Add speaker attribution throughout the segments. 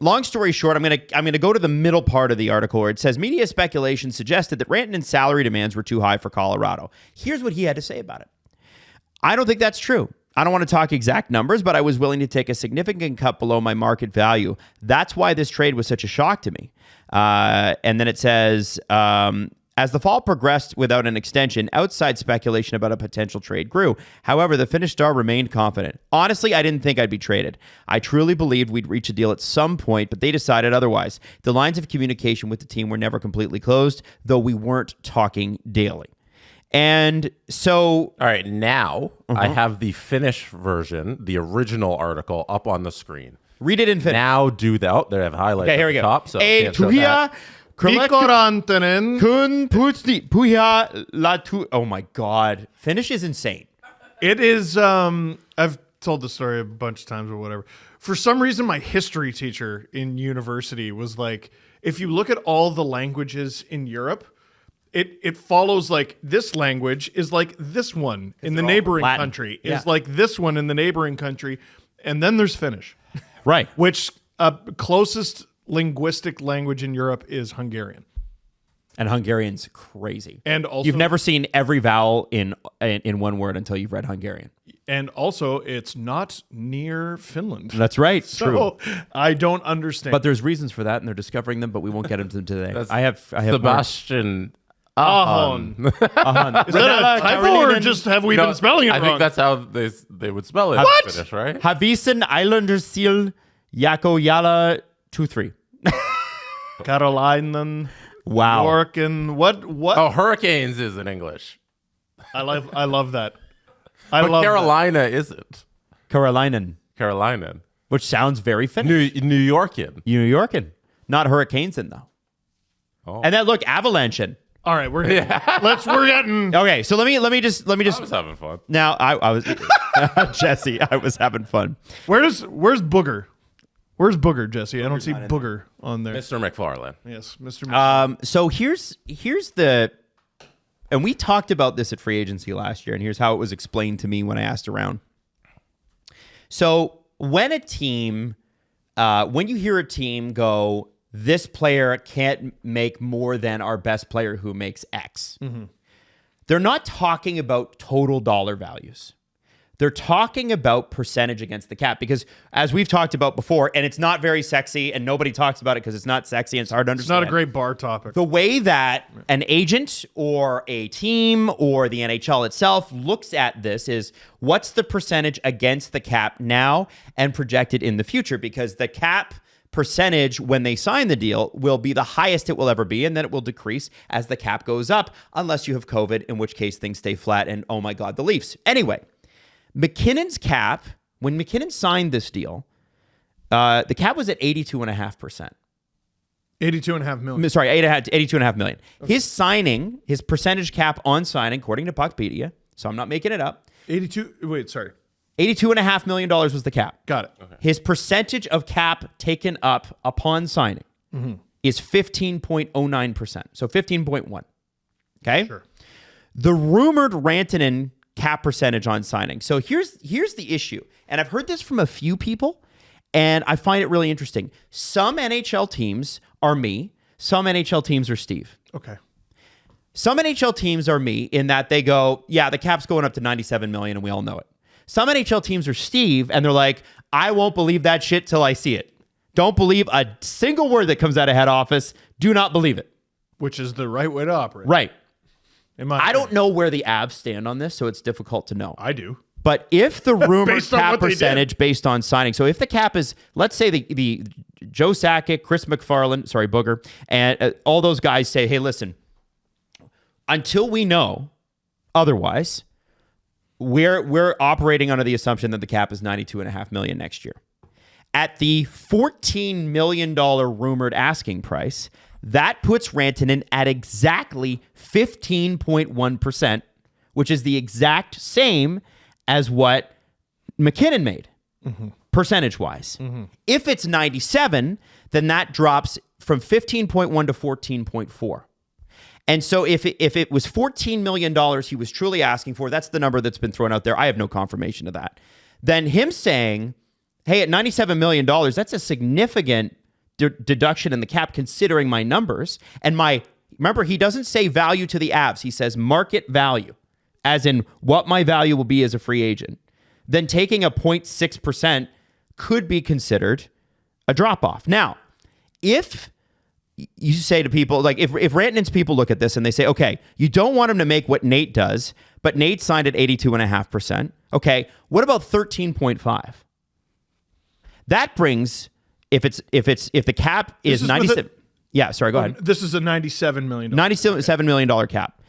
Speaker 1: long story short, I'm gonna go to the middle part of the article where it says media speculation suggested that Rantanen's salary demands were too high for Colorado. Here's what he had to say about it. I don't think that's true. I don't want to talk exact numbers, but I was willing to take a significant cut below my market value. That's why this trade was such a shock to me. And then it says, as the fall progressed without an extension, outside speculation about a potential trade grew. However, the Finnish star remained confident. Honestly, I didn't think I'd be traded. I truly believed we'd reach a deal at some point, but they decided otherwise. The lines of communication with the team were never completely closed, though we weren't talking daily. And so...
Speaker 2: All right, now I have the Finnish version, the original article, up on the screen.
Speaker 1: Read it in Finnish.
Speaker 2: Now do that. Oh, they have highlights
Speaker 1: okay, here we
Speaker 2: at the
Speaker 1: go.
Speaker 2: top. So
Speaker 3: Mikko Rantanen.
Speaker 1: Kun pusti puhia la tu. Oh my God. Finnish is insane.
Speaker 3: It is, I've told the story a bunch of times or whatever. For some reason, my history teacher in university was like, if you look at all the languages in Europe, it follows like this language is like this one in the neighboring
Speaker 1: Latin.
Speaker 3: country is like this one in the neighboring country. And then there's Finnish.
Speaker 1: Right.
Speaker 3: Which closest linguistic language in Europe is Hungarian.
Speaker 1: And Hungarian's crazy.
Speaker 3: And also,
Speaker 1: you've never seen every vowel in one word until you've read Hungarian.
Speaker 3: And also, it's not near Finland.
Speaker 1: That's right.
Speaker 3: So
Speaker 1: true.
Speaker 3: I don't understand.
Speaker 1: But there's reasons for that, and they're discovering them. But we won't get into them today. I have
Speaker 2: Sebastian.
Speaker 3: Ahon. Is that a typo or just have we been spelling it wrong?
Speaker 2: I think that's how they would spell it.
Speaker 3: What?
Speaker 2: In Finnish, right?
Speaker 1: Havisen Islandersil Jako Yala 2-3.
Speaker 3: Carolinen.
Speaker 1: Wow.
Speaker 3: York and what?
Speaker 2: Oh, hurricanes is in English.
Speaker 3: I love that.
Speaker 2: But Carolina isn't.
Speaker 1: Carolinen.
Speaker 2: Carolina.
Speaker 1: Which sounds very Finnish.
Speaker 2: New Yorkin.
Speaker 1: New Yorkin. Not Hurricanesin, though.
Speaker 2: Oh.
Speaker 1: And then look, Avalanche.
Speaker 3: All right, we're getting
Speaker 1: Okay, so let me just
Speaker 2: I was having fun.
Speaker 1: now I was Jesse, I was having fun.
Speaker 3: Where's Booger? Where's Booger, Jesse? I don't see Booger on there.
Speaker 2: Mr. McFarlane.
Speaker 3: Yes, Mr. McFarlane.
Speaker 1: So here's the, and we talked about this at free agency last year, and here's how it was explained to me when I asked around. So when you hear a team go, this player can't make more than our best player who makes X. Mm-hmm. They're not talking about total dollar values. They're talking about percentage against the cap because, as we've talked about before, and it's not very sexy and nobody talks about it because it's not sexy and it's hard to understand.
Speaker 3: It's not a great bar topic.
Speaker 1: The way that an agent or a team or the NHL itself looks at this is what's the percentage against the cap now and projected in the future, because the cap percentage when they sign the deal will be the highest it will ever be, and then it will decrease as the cap goes up, unless you have COVID, in which case things stay flat and oh my God, the Leafs. Anyway, McKinnon's cap, when McKinnon signed this deal, the cap was at 82.5%.
Speaker 3: 82.5 million.
Speaker 1: Sorry, 82.5 million. Okay. His signing, his percentage cap on signing, according to Puckpedia, so I'm not making it up. 82.5 million dollars was the cap.
Speaker 3: Got it. Okay.
Speaker 1: His percentage of cap taken up upon signing is 15.09%. So 15.1. Okay?
Speaker 3: Sure.
Speaker 1: The rumored Rantanen cap percentage on signing. So here's the issue. And I've heard this from a few people, and I find it really interesting. Some NHL teams are me. Some NHL teams are Steve.
Speaker 3: Okay.
Speaker 1: Some NHL teams are me in that they go, yeah, the cap's going up to 97 million and we all know it. Some NHL teams are Steve, and they're like, I won't believe that shit till I see it. Don't believe a single word that comes out of head office. Do not believe it.
Speaker 3: Which is the right way to operate.
Speaker 1: Right.
Speaker 3: I
Speaker 1: don't know where the Avs stand on this, so it's difficult to know.
Speaker 3: I do.
Speaker 1: But if the rumored cap percentage based on signing, so if the cap is, let's say the Joe Sakic, Chris McFarland, sorry, Booger, and all those guys say, hey, listen, until we know otherwise, we're operating under the assumption that the cap is $92.5 million next year. At the $14 million rumored asking price, that puts Rantanen at exactly 15.1%, which is the exact same as what McKinnon made, percentage-wise. Mm-hmm. If it's 97, then that drops from 15.1 to 14.4. And so if it was $14 million he was truly asking for, that's the number that's been thrown out there. I have no confirmation of that. Then him saying, hey, at $97 million, that's a significant deduction in the cap considering my numbers. And remember, he doesn't say value to the Avs. He says market value, as in what my value will be as a free agent. Then taking a 0.6% could be considered a drop-off. Now, if you say to people, like if Rantanen's people look at this and they say, okay, you don't want him to make what Nate does, but Nate signed at 82.5%. Okay, what about 13.5? That brings, if the cap is 97. Yeah, sorry, go ahead.
Speaker 3: This is a $97 million.
Speaker 1: $97 million cap.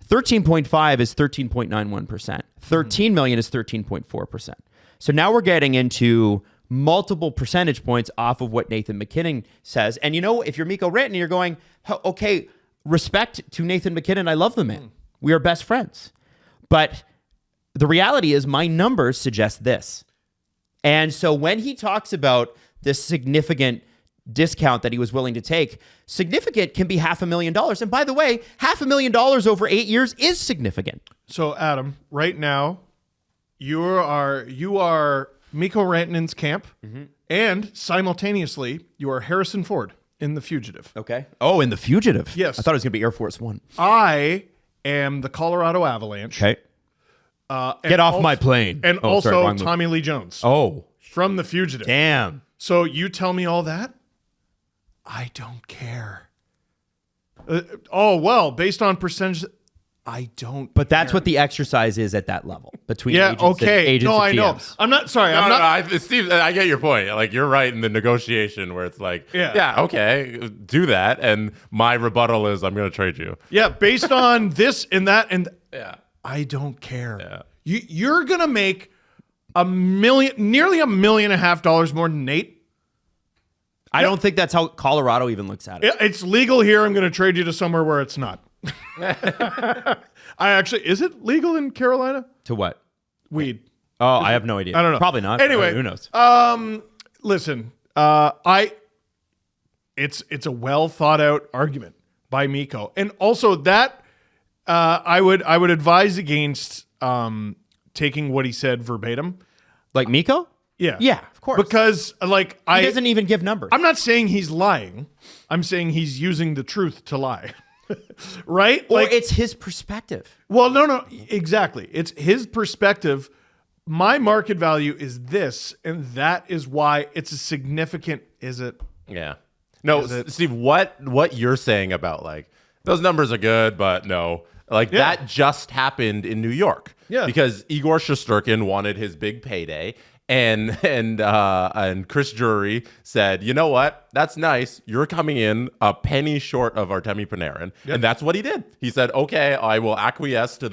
Speaker 1: 13.5 is 13.91%. 13 million is 13.4%. So now we're getting into multiple percentage points off of what Nathan MacKinnon says. And if you're Mikko Rantanen, you're going, okay, respect to Nathan MacKinnon. I love the man. We are best friends. But the reality is my numbers suggest this. And so when he talks about this significant discount that he was willing to take, significant can be $500,000. And by the way, $500,000 over 8 years is significant.
Speaker 3: So Adam, right now, you are Mikko Rantanen's camp, and simultaneously, you are Harrison Ford in The Fugitive.
Speaker 1: Okay. Oh, in The Fugitive.
Speaker 3: Yes.
Speaker 1: I thought it was going to be Air Force One.
Speaker 3: I am the Colorado Avalanche.
Speaker 1: Okay. Get off my plane.
Speaker 3: And also Tommy Lee Jones.
Speaker 1: Oh.
Speaker 3: From The Fugitive.
Speaker 1: Damn.
Speaker 3: So you tell me all that? I don't care. Based on percentage, I don't.
Speaker 1: But that's what the exercise is at that level between agents
Speaker 3: okay.
Speaker 1: and
Speaker 3: I know.
Speaker 1: GMs.
Speaker 3: I'm not sorry.
Speaker 2: Steve, I get your point. Like, you're right in the negotiation where it's like, yeah, okay, do that. And my rebuttal is, I'm going to trade you.
Speaker 3: Yeah, based on this and that, and
Speaker 2: Yeah.
Speaker 3: I don't care.
Speaker 2: Yeah.
Speaker 3: You're going to make nearly $1.5 million more than Nate.
Speaker 1: I don't think that's how Colorado even looks at it.
Speaker 3: It's legal here. I'm going to trade you to somewhere where it's not. Is it legal in Carolina?
Speaker 1: To what?
Speaker 3: Weed.
Speaker 1: Oh, I have no idea.
Speaker 3: I don't know.
Speaker 1: Probably not.
Speaker 3: Anyway,
Speaker 1: who knows?
Speaker 3: Listen, it's a well thought out argument by Mikko, and also that I would advise against taking what he said verbatim.
Speaker 1: Like Mikko?
Speaker 3: Yeah.
Speaker 1: Yeah, of course.
Speaker 3: Because
Speaker 1: he doesn't even give numbers.
Speaker 3: I'm not saying he's lying. I'm saying he's using the truth to lie. Right?
Speaker 1: Or it's his perspective.
Speaker 3: Well, no, exactly. It's his perspective. My market value is this, and that is why it's a significant. Is it?
Speaker 2: Yeah. No, Steve, what you're saying about like those numbers are good, but no. That just happened in New York.
Speaker 3: Yeah.
Speaker 2: Because Igor Shesterkin wanted his big payday. And Chris Drury said, you know what? That's nice. You're coming in a penny short of Artemi Panarin. Yep. And that's what he did. He said, okay, I will acquiesce to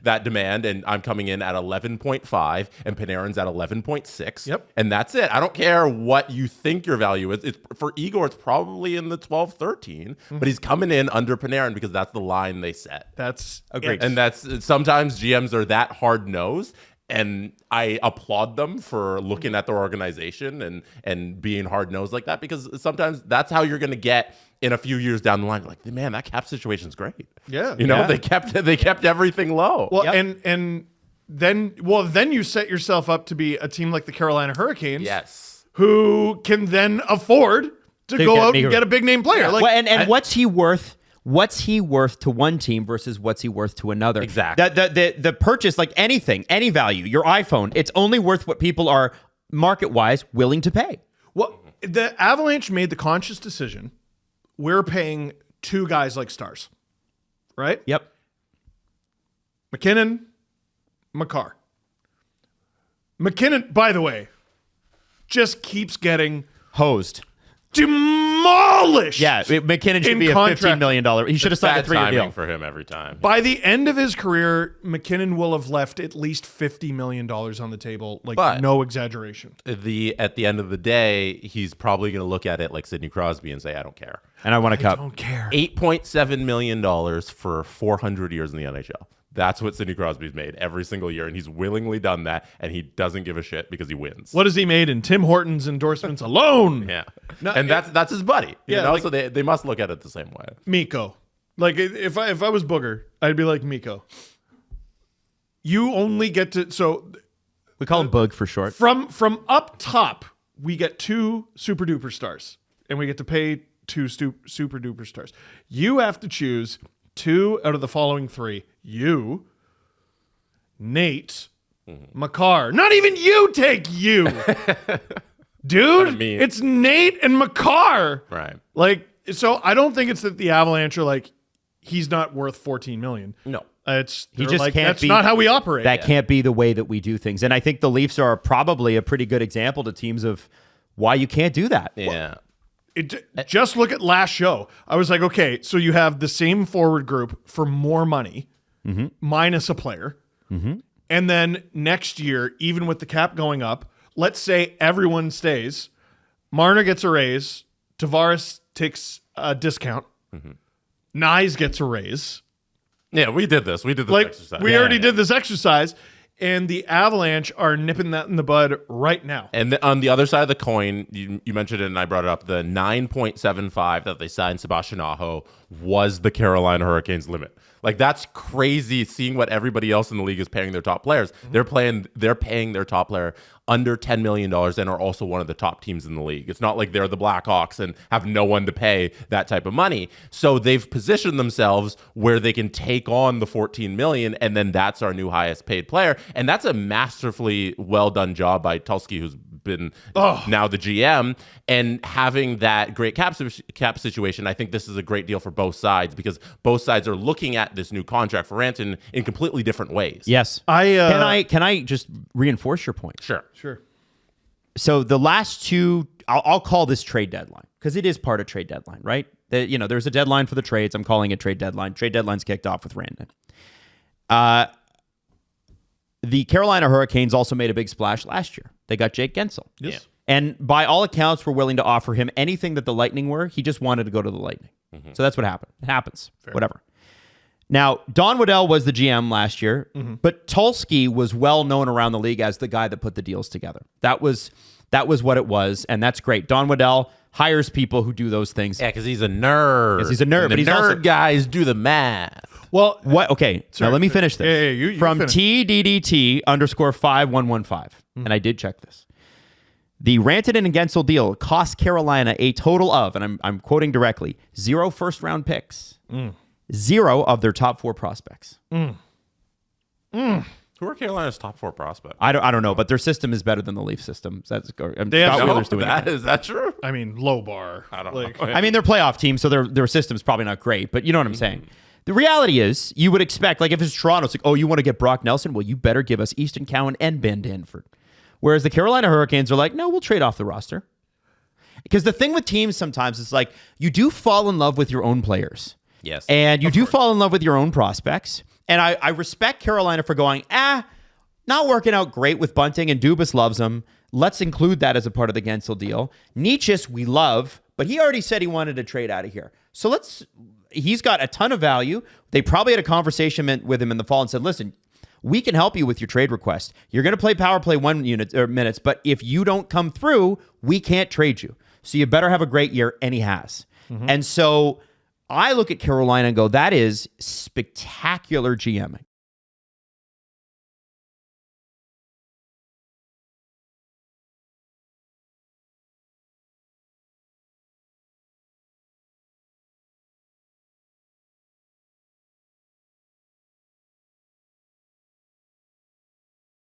Speaker 2: that demand. And I'm coming in at 11.5 and Panarin's at 11.6.
Speaker 3: Yep.
Speaker 2: And that's it. I don't care what you think your value is. For Igor, it's probably in the 12, 13, but he's coming in under Panarin because that's the line they set.
Speaker 3: That's
Speaker 1: agreed.
Speaker 2: And that's sometimes GMs are that hard-nosed. And I applaud them for looking at their organization and being hard-nosed like that, because sometimes that's how you're going to get in a few years down the line. Like, man, that cap situation's great.
Speaker 3: Yeah.
Speaker 2: They kept everything low.
Speaker 3: Well, and then you set yourself up to be a team like the Carolina Hurricanes.
Speaker 2: Yes.
Speaker 3: Who can then afford to go out and get a big name player.
Speaker 1: Yeah. And what's he worth? What's he worth to one team versus what's he worth to another?
Speaker 2: Exactly.
Speaker 1: The purchase, like anything, any value, your iPhone, it's only worth what people are market-wise willing to pay.
Speaker 3: Well, the Avalanche made the conscious decision. We're paying two guys like stars, right?
Speaker 1: Yep.
Speaker 3: MacKinnon, Makar. MacKinnon, by the way, just keeps getting
Speaker 1: hosed.
Speaker 3: Demolished.
Speaker 1: Yeah, MacKinnon should be a $15 million. He should have signed a 3-year deal
Speaker 2: for him every time.
Speaker 3: By the end of his career, MacKinnon will have left at least $50 million on the table. No exaggeration.
Speaker 2: At the end of the day, he's probably going to look at it like Sidney Crosby and say, I don't care.
Speaker 1: And I want a cup.
Speaker 3: I don't care.
Speaker 2: $8.7 million for 400 years in the NHL. That's what Sidney Crosby's made every single year, and he's willingly done that, and he doesn't give a shit because he wins.
Speaker 3: What has he made in Tim Hortons endorsements alone?
Speaker 2: Yeah. And that's his buddy. So they must look at it the same way.
Speaker 3: Mikko. Like, if I was Booger, I'd be like, Mikko, you only get to... So
Speaker 1: we call him Boog for short.
Speaker 3: From up top, we get two super duper stars. and we get to pay 2 super duper stars. You have to choose 2 out of the following 3. You, Nate, Makar. Not even you take you. Dude, it's Nate and Makar.
Speaker 2: Right.
Speaker 3: Like, so I don't think it's that the Avalanche are like, he's not worth $14 million.
Speaker 2: No.
Speaker 3: He just like, can't that's not how we operate.
Speaker 1: That can't be the way that we do things. And I think the Leafs are probably a pretty good example to teams of why you can't do that.
Speaker 2: Yeah.
Speaker 3: Just look at last show. I was like, okay, so you have the same forward group for more money, minus a player. And then next year, even with the cap going up, let's say everyone stays. Marner gets a raise. Tavares takes a discount. Nyes gets a raise.
Speaker 2: Yeah, we did this. We did this exercise.
Speaker 3: We already did this exercise, and the Avalanche are nipping that in the bud right now.
Speaker 2: And on the other side of the coin, you mentioned it and I brought it up, the 9.75 that they signed Sebastian Aho was the Carolina Hurricanes limit. Like, that's crazy seeing what everybody else in the league is paying their top players. They're paying their top player under $10 million and are also one of the top teams in the league. It's not like they're the Blackhawks and have no one to pay that type of money. So they've positioned themselves where they can take on the $14 million, and then that's our new highest paid player. And that's a masterfully well done job by Tulsky, who's been now the GM, and having that great cap situation. I think this is a great deal for both sides because both sides are looking at this new contract for Rantanen in completely different ways.
Speaker 1: Yes. Can I just reinforce your point?
Speaker 2: Sure.
Speaker 1: So the last 2, I'll call this trade deadline because it is part of trade deadline, right? There's a deadline for the trades. I'm calling it trade deadline. Trade deadline's kicked off with Rantanen. The Carolina Hurricanes also made a big splash last year. They got Jake Gensel.
Speaker 3: Yes.
Speaker 2: Yeah.
Speaker 1: And by all accounts, were willing to offer him anything that the Lightning were. He just wanted to go to the Lightning. So that's what happened. It happens. Fair. Whatever. Now, Don Waddell was the GM last year, but Tulsky was well known around the league as the guy that put the deals together. That was what it was, and that's great. Don Waddell hires people who do those things.
Speaker 2: Yeah, because he's a nerd.
Speaker 1: Yes, he's a nerd,
Speaker 2: and
Speaker 1: but
Speaker 2: the
Speaker 1: he's
Speaker 2: nerd
Speaker 1: also
Speaker 2: guys do the math.
Speaker 3: Well,
Speaker 1: what? Okay, now let me finish this.
Speaker 3: Yeah, you
Speaker 1: From
Speaker 3: finish.
Speaker 1: TDDT_5115, and I did check this. The Rantanen and Gensel deal cost Carolina a total of, and I'm quoting directly, 0 first-round picks, 0 of their top 4 prospects.
Speaker 2: Who are Carolina's top 4 prospects?
Speaker 1: I don't know, but their system is better than the Leaf system. That's
Speaker 3: They have-
Speaker 1: Scott Wheeler's doing
Speaker 2: Is that true?
Speaker 3: I mean, low bar.
Speaker 2: I don't know.
Speaker 1: I mean, they're playoff team, so their system's probably not great, but you know what I'm saying. The reality is, you would expect, like if it's Toronto, it's like, oh, you want to get Brock Nelson? Well, you better give us Easton Cowan and Ben Danford. Whereas the Carolina Hurricanes are like, no, we'll trade off the roster. Because the thing with teams sometimes is like, you do fall in love with your own players.
Speaker 2: Yes.
Speaker 1: And you do fall in love with your own prospects. And I respect Carolina for going, not working out great with Bunting, and Dubas loves him. Let's include that as a part of the Gensel deal. Nietzsche, we love, but he already said he wanted to trade out of here. So he's got a ton of value. They probably had a conversation with him in the fall and said, listen, we can help you with your trade request. You're going to play power play 1 minutes, but if you don't come through, we can't trade you. So you better have a great year, and he has. And so I look at Carolina and go, that is spectacular GMing.